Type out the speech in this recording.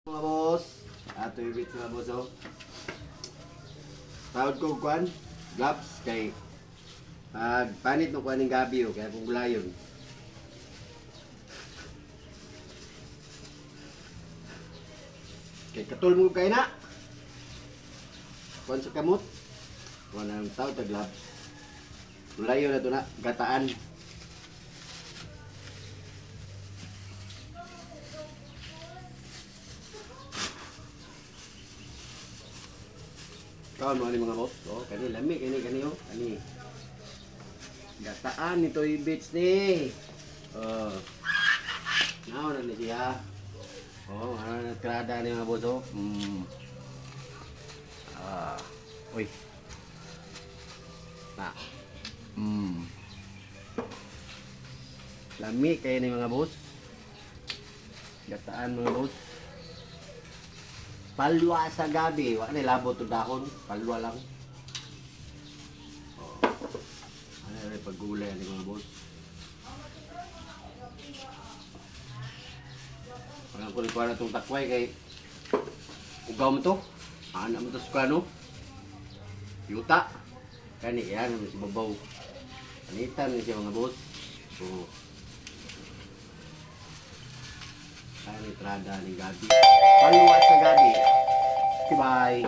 Mga boss, ato yung bits mga boss oh. Tawad ko kuan, gloves kay panit no kuan ng gabi oh, kaya kung gulayon. Kay katul mo kay na. Kuan sa kamot. Kuan ang tawad ta gloves. Gulayon na to na, gataan. Kawan mo ni mga boss. Oh, kani lami kani oh. Kani. Gataan nito i-bits ni. Oh. Now na ni siya. Oh, ano na trada ni mga boss oh. Uy. Na. Lami kay ni mga boss. Gataan mga boss. Palwa sa gabi, wala na labot to dahon, palwa lang. Oh. Ano rin paggulay ni mga boss. Parang ko na itong takway kay ugaw mo to. Anak mo to sa kano. Yuta. Kani yan, si babaw. Panitan ni siya mga boss. So, kaya ni trada ni gabi. Palwa sa gabi. Bye.